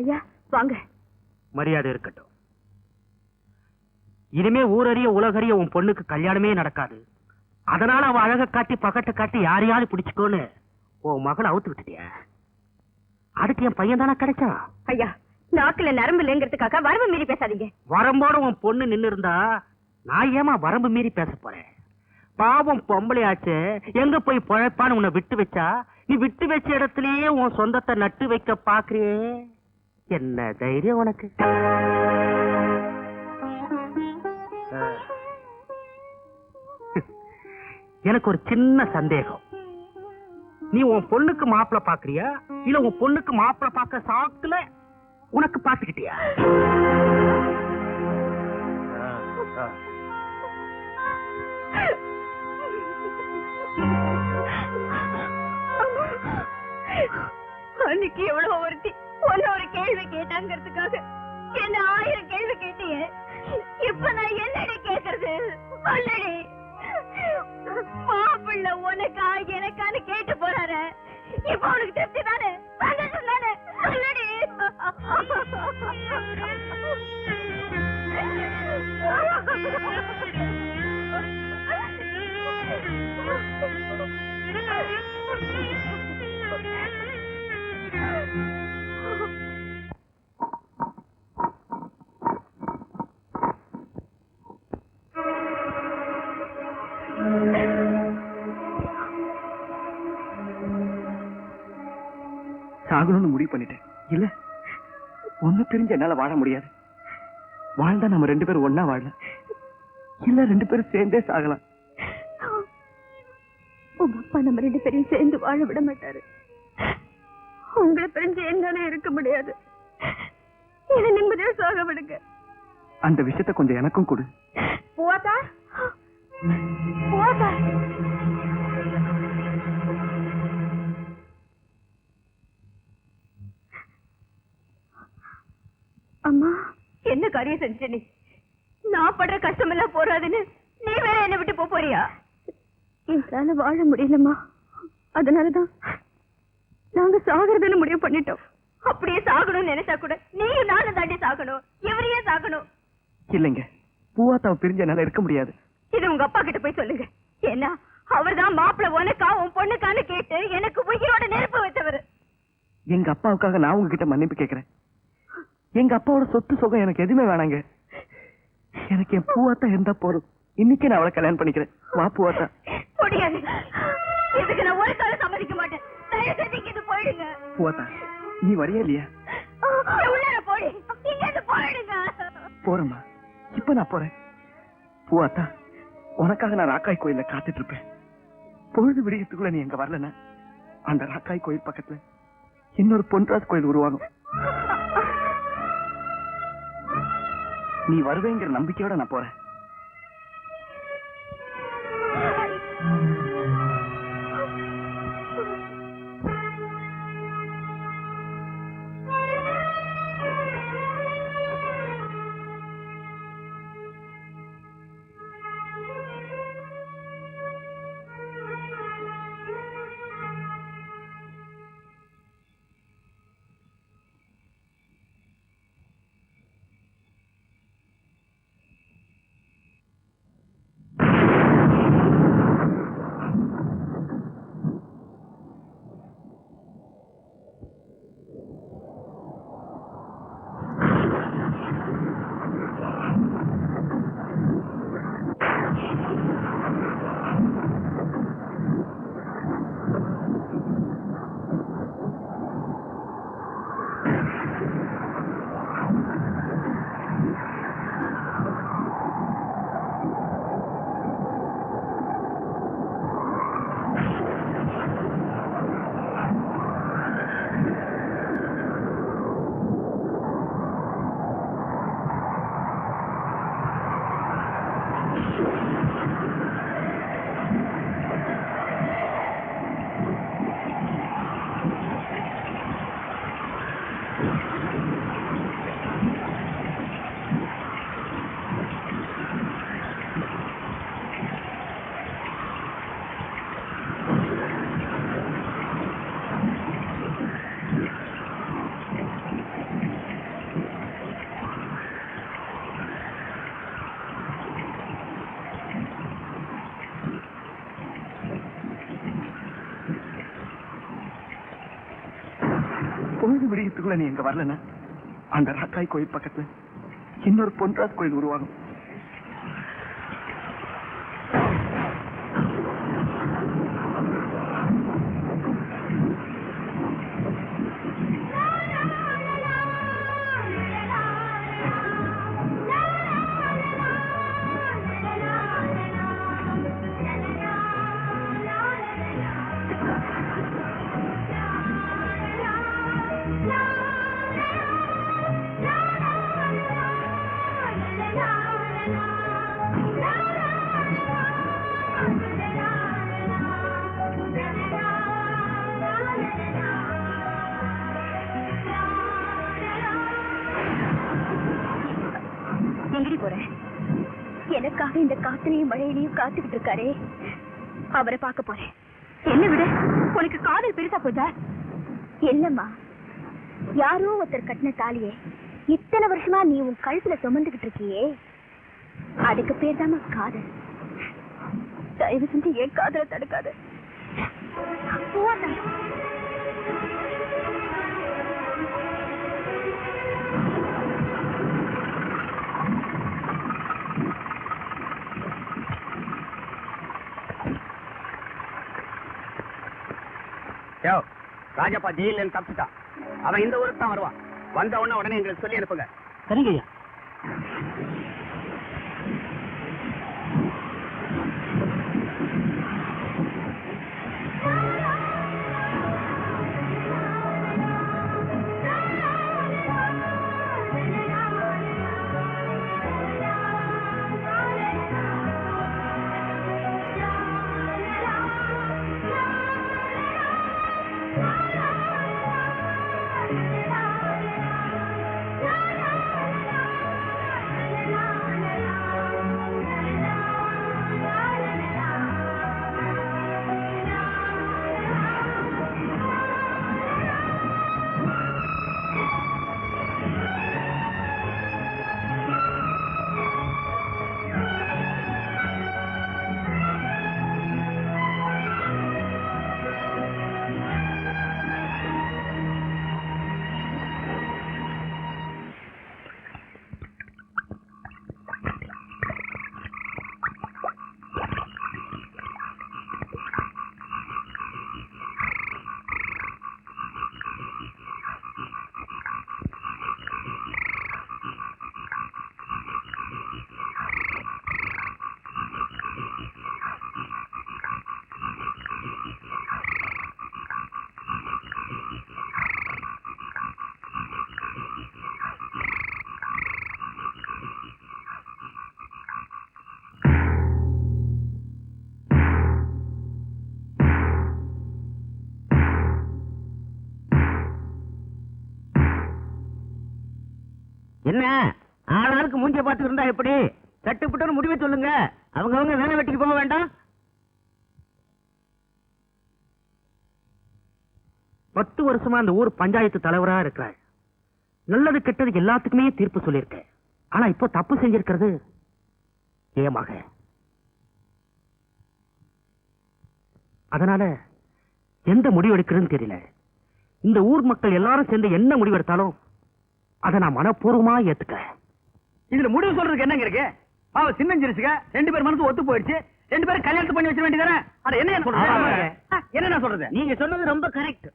ஐயா வாங்க. மரியாதை இருக்கட்டும். இனிமே ஊரறிய உலகறிய உன் பொண்ணுக்கு கல்யாணமே நடக்காது. அதனால அவ அழக காட்டி பகட்ட காட்டி யாரையாவது பிடிச்சுக்கோன்னு உன் மகளை அவுத்து விட்டுட்டிய. அதுக்கு என் பையன் தானே கிடைச்சான். ஐயா நாக்குல நரம்பு இல்லைங்கிறதுக்காக வரம்பு மீறி பேசாதீங்க. வரம்போட உன் பொண்ணு நின்னு இருந்தா நான் ஏமா வரம்பு மீறி பேச போறேன்? பாவம் பொம்பளையாச்சு, எங்க போய் பொழைப்பான்னு உன்னை விட்டு வச்சா நீ விட்டு வச்ச இடத்துலயே உன் சொந்தத்தை நட்டு வைக்க பாக்குறியே. என்ன தைரியம் உனக்கு? எனக்கு ஒரு சின்ன சந்தேகம். நீ உன் பொண்ணுக்கு மாப்பிள்ள பாக்குறியா இல்ல உன் பொண்ணுக்கு மாப்பிள்ள பாக்க சாக்குல உனக்கு பாத்துக்கிட்டியா? அன்னைக்கு எவ்வளவு ஒருத்தி ஒன்னு ஒரு கேள்வி கேட்டாங்கிறதுக்காக என்ன 1000 கேள்வி கேட்டிய. இப்ப நான் என்னடி கேக்குறது? சொல்லடி. மாப்பிள்ள உனக்கா எனக்கான்னு கேட்டு போறாரு. இப்ப உனக்கு திருப்தி தானே? சந்தோஷம் தானே? சொல்லடி. சாகணும்னு முடிவு பண்ணிட்டேன். இல்ல ஒண்ணு தெரிஞ்ச என்னால வாழ முடியாது. வாழ்ந்தா நம்ம 2 பேரும் ஒன்னா வாழலாம், இல்ல 2 பேரும் சேர்ந்தே சாகலாம். உங்க அப்பா நம்ம 2 பேரையும் சேர்ந்து வாழ விட மாட்டாரு. உங்களை பிரிஞ்சு என்னால இருக்க முடியாது. என்ன நிம்மதியா சாக விடுங்க. அந்த விஷயத்தை கொஞ்சம் எனக்கும் கொடு. போதா போதா. அம்மா என்ன காரியம் செஞ்ச நீ? நான் படுற கஷ்டம் எல்லாம் போறாதுன்னு நீ வேற என்ன விட்டு போறியா? என்னால வாழ முடியலம்மா. அதனாலதான் நாங்க சாகுறதுன்னு முடிவு பண்ணிட்டோம். அப்படியே சாகணும்னு நினைச்சா கூட நீயும் நானும் தாண்டி சாகணும். எவரையே சாகணும். இல்லைங்க, பூவாத்தாவை பிரிஞ்ச என்னால இருக்க முடியாது. இது உங்க அப்பா கிட்ட போய் சொல்லுங்க. ஏன்னா அவர்தான் மாப்பிள்ள உனக்கா உன் பொண்ணுக்கான்னு கேட்டு எனக்கு உயிரோட நெருப்பு வச்சவர். எங்க அப்பாவுக்காக நான் உங்ககிட்ட மன்னிப்பு கேட்கிறேன். எங்க அப்பாவோட சொத்து சுகம் எனக்கு எதுவுமே வேணாங்க. எனக்கு என் பூவாத்தா இருந்தா போதும். இன்னைக்கு நான் அவளை கல்யாணம் பண்ணிக்கிறேன். வா பூவாத்தா. முடியாது. இதுக்கு நான் ஒரு காலம் சம்மதிக்க மாட்டேன். தயவு செஞ்சு இங்கிருந்து போயிடுங்க. பூவாத்தா நீ வரியா இல்லையா? உள்ளார போடி. இங்கிருந்து போயிடுங்க. போறேம்மா, இப்ப நான் போறேன். பூவாத்தா உனக்காக நான் ராக்காய் கோயில்ல காத்துட்டு இருப்பேன். பொழுது விடியத்துக்குள்ள நீ எங்க வரலன்னா அந்த ராக்காய் கோயில் பக்கத்துல இன்னொரு பொன்ராஜ் கோயில் உருவாகும். நீ வருவேங்கிற நம்பிக்கையோட நான் போறேன். விடியத்துக்குள்ள நீ எங்க வரலன்னா அந்த ராக்காய் கோயில் பக்கத்துல இன்னொரு பொன்ராஜ் கோயில் உருவாகும். எங்கடி போற? எனக்காக இந்த காத்துலையும் மழையிலையும் காத்துக்கிட்டு இருக்காரே, அவரை பார்க்க போறேன். என்ன விட உனக்கு காதல் பெருசா போச்சா? இல்லம்மா, யாரோ ஒருத்தர் கட்டின தாலியே இத்தனை வருஷமா நீ உன் கழுத்துல சுமந்துகிட்டு இருக்கியே, அதுக்கு பேர் தான் காதல். தயவு செஞ்சு ஏன் காதலை தடுக்காத. ராஜப்பா ஜெயில தப்பிட்டான். அவன் இந்த ஊருக்கு தான் வருவான். வந்த உடனே எங்களுக்கு சொல்லி அனுப்புங்க. சரிங்க ஐயா. என்ன ஆளாளுக்கு மூஞ்ச பார்த்து இருந்தா எப்படி? தட்டுப்பட்டு முடிவை சொல்லுங்க. அவங்க வேலை வெட்டிக்கு போக வேண்டாம். 10 வருஷமா அந்த ஊர் பஞ்சாயத்து தலைவரா இருக்கிறாள். நல்லது கெட்டது எல்லாத்துக்குமே தீர்ப்பு சொல்லியிருக்கேன். ஆனா இப்போ தப்பு செஞ்சிருக்கிறது என் மக. அதனால எந்த முடிவு எடுக்கிறதுன்னு தெரியல. இந்த ஊர் மக்கள் எல்லாரும் சேர்ந்து என்ன முடிவு எடுத்தாலும் அதை நான் மனப்பூர்வமா ஏத்துக்கிறேன். இதுல முடிவு சொல்றதுக்கு என்னங்க இருக்கு? பாவ சின்னஞ்சிருச்சுங்க, 2 பேர் மனசு ஒத்து போயிடுச்சு. 2 பேரும் கல்யாணத்தை பண்ணி வச்சிட வேண்டியதானே? அட என்ன சொல்றது? என்ன சொல்றது? நீங்க சொன்னது ரொம்ப கரெக்ட்.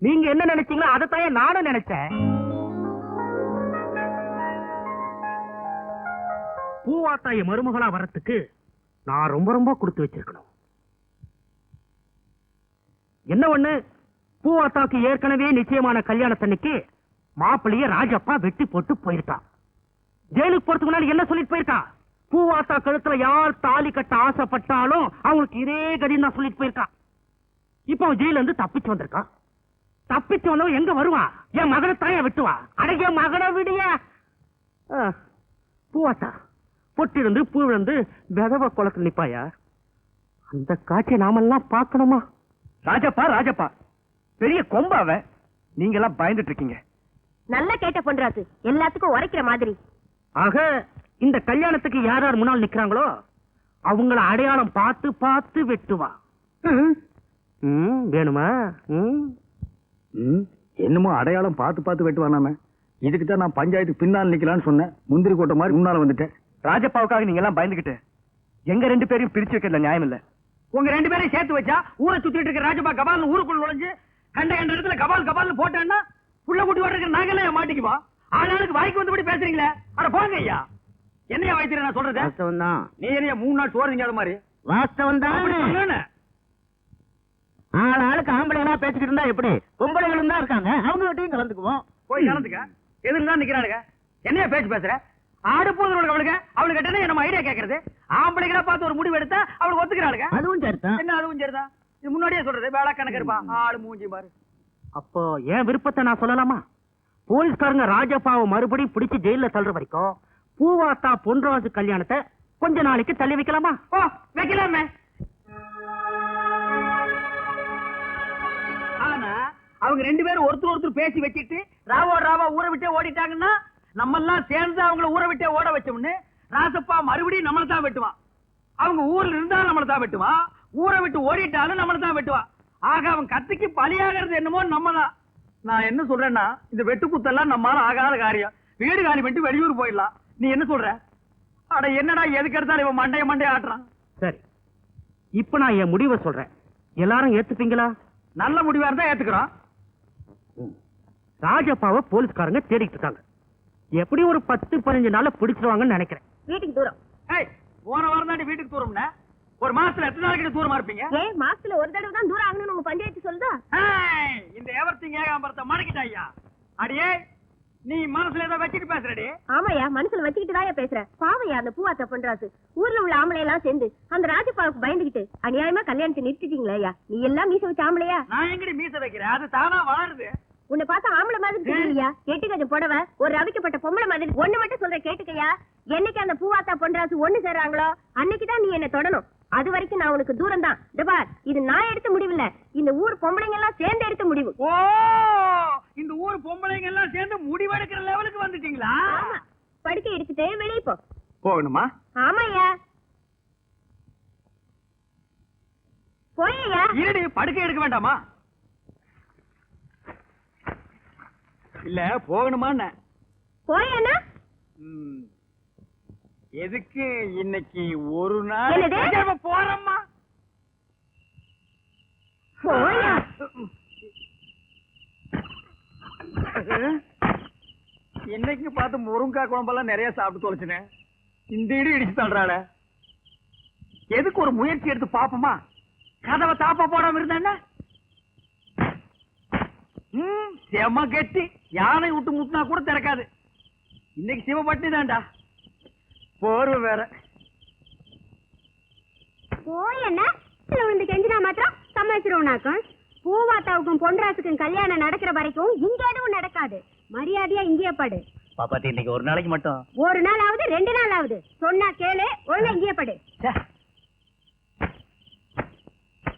நீங்க என்ன நினைச்சீங்களோ அதைத்தான் நானும் நினைச்சேன். பூவாத்தாய மருமகளா வரத்துக்கு நான் ரொம்ப ரொம்ப கொடுத்து வச்சிருக்கணும். என்ன ஒண்ணு, பூவாத்தாக்கு ஏற்கனவே நிச்சயமான கல்யாணத்தன்னைக்கு மாப்பிள்ளைய ராஜப்பா வெட்டி போட்டு போயிருக்கான். ஜெயிலுக்கு போறதுக்கு முன்னாடி என்ன சொல்லிட்டு போயிருக்கான்? பூவாத்தா கழுத்துல யார் தாலி கட்ட ஆசைப்பட்டாலும் அவங்களுக்கு இதே கதின்னு தான் சொல்லிட்டு போயிருக்கான். இப்ப அவன் ஜெயில இருந்து தப்பிச்சு வந்திருக்கான். தப்பிச்சு வந்தவன் எங்க வருவான்? என் மகனை தாய வெட்டுவா. அடங்கிய மகனை விடிய பூவாத்தா பொட்டிருந்து பூ விழுந்து விதவ குளத்துல நிப்பாயா? அந்த காட்சியை நாமெல்லாம் பார்க்கணுமா? ராஜப்பா ராஜப்பா பெரிய கொம்பாவ நீங்க எல்லாம் பயந்துட்டு இருக்கீங்க. நல்லா கேட்ட பொன்ராசு, எல்லாத்துக்கும் உரைக்கிற மாதிரி. ஆக இந்த கல்யாணத்துக்கு யார் யார் முன்னால் நிக்கிறாங்களோ அவங்கள அடையாளம் பார்த்து பார்த்து வெட்டுவா. வேணுமா? என்னமோ அடையாளம் பார்த்து பார்த்து வெட்டுவானாம. இதுக்கு தான் நான் பஞ்சாயத்துக்கு பின்னால் நிக்கலாம்னு சொன்னேன். முந்திரி கோட்டை மாதிரி முன்னால வந்துட்டேன். ராஜப்பாவுக்காக நீங்க எல்லாம் பயந்துகிட்டு எங்க 2 பேரையும் பிரிச்சு வைக்கிறதுல நியாயம் இல்ல. உங்க 2 பேரையும் சேர்த்து வச்சா ஊரை சுத்திட்டு இருக்க ராஜப்பா கபால் ஊருக்குள்ள நுழைஞ்சு கண்ட இடத்துல கபால் போட்டேன்னா புள்ள குட்டி வர்றதுக்கு நாங்களே மாட்டிக்குவோம். ஆளாளுக்கு வாய்க்கு வந்தபடி பேசுறீங்களே. அட போங்க ஐயா. என்னையா வைத்தியர் நான் சொல்றது? வாஸ்தவம் தான். நீ என்னையா 3 நாள் சோறு திங்காத மாதிரி? வாஸ்தவம் தான். ஆளுக்கு ஆம்பளை எல்லாம் பேசிக்கிட்டு இருந்தா எப்படி? பொம்பளைகளும் தான் இருக்காங்க, அவங்க கிட்டையும் கலந்துக்குவோம். போய் கலந்துக்க. எதுக்கு தான் நிக்கிறானுங்க? என்னையா பேசுற? ஆடு போதும் அவளுக்கு கிட்ட நம்ம ஐடியா கேட்கறது. ஆம்பளைகளா பார்த்து ஒரு முடிவு எடுத்தா அவளுக்கு ஒத்துக்கிறாளுங்க. அதுவும் சரிதான். என்ன அதுவும் சரிதான்? இது முன்னாடியே சொல்றது. வேலை கணக்கு இருப்பா ஆளு மூஞ்சி பாரு. அப்போ என் விருப்பத்தை நான் சொல்லலாமா? போலீஸ்காரங்க ராஜப்பாவை மறுபடியும் பிடிச்சு ஜெயில தள்ளுற வரைக்கும் பூவாத்தா பொன்ராஜு கல்யாணத்தை கொஞ்ச நாளைக்கு தள்ளி வைக்கலாமா? ஓ வைக்கலாமே. ஆனா அவங்க 2 பேரும் ஒருத்தர் பேசி வச்சிட்டு ராவா ஊரை விட்டே ஓடிட்டாங்கன்னா நம்ம எல்லாம் சேர்ந்து அவங்கள ஊரை விட்டே ஓட வச்சோம்னு ராசப்பா மறுபடியும் நம்மள தான் வெட்டுவான். அவங்க ஊர்ல இருந்தாலும் நம்மள தான் வெட்டுவான், ஊரை விட்டு ஓடிட்டாலும் நம்மள தான் வெட்டுவான். ஆக அவன் கத்திக்கு பலியாகிறது என்னமோ நம்ம தான். நான் என்ன சொல்றேன்னா இந்த வெட்டுக்குத்தெல்லாம் நம்மால ஆகாத காரியம். வீடு காலி பண்ணிட்டு வெளியூர் போயிடலாம். நீ என்ன சொல்ற? அட என்னடா எதுக்கு எடுத்தாலும் இவன் மண்டைய ஆட்டுறான். சரி, இப்ப நான் என் முடிவை சொல்றேன். எல்லாரும் ஏத்துப்பீங்களா? நல்ல முடிவா இருந்தா ஏத்துக்கிறோம். ராஜப்பாவை போலீஸ்காரங்க தேடிட்டு இருக்காங்க. எப்படி ஒரு 10-15 நாள்ல பிடிச்சிருவாங்கன்னு நினைக்கிறேன். வீட்டுக்கு தூரம். போன வாரம் தான் வீட்டுக்கு தூரம்னா ஒரு மாசத்துல எத்தனை நாளைக்கு தூரமா இருப்பீங்க? ஏன் மாசத்துல ஒரு தடவை தான் தூரம் ஆகணும்னு உங்க பஞ்சாயத்து சொல்லுதா? இந்த எவர்த்திங் ஏகாம்பரத்தை மடக்கிட்டா ஐயா. அடியே நீ மனசுல ஏதோ வச்சுட்டு பேசுறடி. ஆமாயா, மனசுல வச்சுக்கிட்டு தான் பேசுறேன். பாவையா அந்த பூவாத்த பண்றாச்சு. ஊர்ல உள்ள ஆம்பளை எல்லாம் சேர்ந்து அந்த ராஜப்பாவுக்கு பயந்துகிட்டு அநியாயமா கல்யாணத்தை நிறுத்திட்டீங்களா ஐயா? நீ எல்லாம் மீச வச்ச ஆம்பளையா? நான் எங்கடி மீச வைக்கிறேன்? அது தானா வளருது. உன்னை பார்த்தா ஆம்பளை மாதிரி தெரியலையா? 8 கஜம் புடவை, ஒரு ரவிக்கப்பட்ட பொம்பளை மாதிரி. ஒண்ணு மட்டும் சொல்ற கேட்டுக்கையா, என்னைக்கு அந்த பூவாத்தா பொன்ராசு ஒண்ணு சேர்றாங்களோ அன்னைக்குதான் நீ என்ன தொடணும். அது வரைக்கும் நான் உனக்கு தூரம் தான். இது நான் எடுத்த முடிவு இல்ல, இந்த ஊர் பொம்பளைங்க எல்லாம் சேர்ந்து எடுத்த முடிவு. ஓ, இந்த ஊர் பொம்பளைங்க எல்லாம் சேர்ந்து முடிவெடுக்கிற லெவலுக்கு வந்துட்டீங்களா? படுக்கை எடுத்துட்டு வெளியே போ. போகணுமா? ஆமாய்யா, போய்யா. இருடி, படுக்கை எடுக்க வேண்டாமா? இல்ல போகணுமா? போயண்ணா. எதுக்கு இன்னைக்கு ஒரு நாள் என்னது? போறோம்மா. போயா. இன்னைக்கு பார்த்து முருங்கா குழம்பெல்லாம் நிறைய சாப்பிட்டு தொலைச்சுனேன். இந்த இடி இடிச்சு தள்ளுறாள. எதுக்கு ஒரு முயற்சி எடுத்து பாப்போமா? கதவை தாப்பா போடாம இருந்தா செம கெட்டி. யானை விட்டு முட்டினா கூட திறக்காது. இன்னைக்கு சிவப்பட்டி தான்டா. போர்வை வேற. போயண்ணா, விழுந்து கெஞ்சினா மாத்திரம் சமாளிச்சிருவோம்னாக்கும். பூவாத்தாவுக்கும் பொன்ராசுக்கும் கல்யாணம் நடக்கிற வரைக்கும் இங்க எதுவும் நடக்காது. மரியாதையா இங்கேயே படு. பாப்பாத்தி, இன்னைக்கு ஒரு நாளைக்கு மட்டும். ஒரு நாள் ஆகுது 2 நாள் ஆகுது. சொன்னா கேளு, ஒழுங்கா இங்கேயே படு.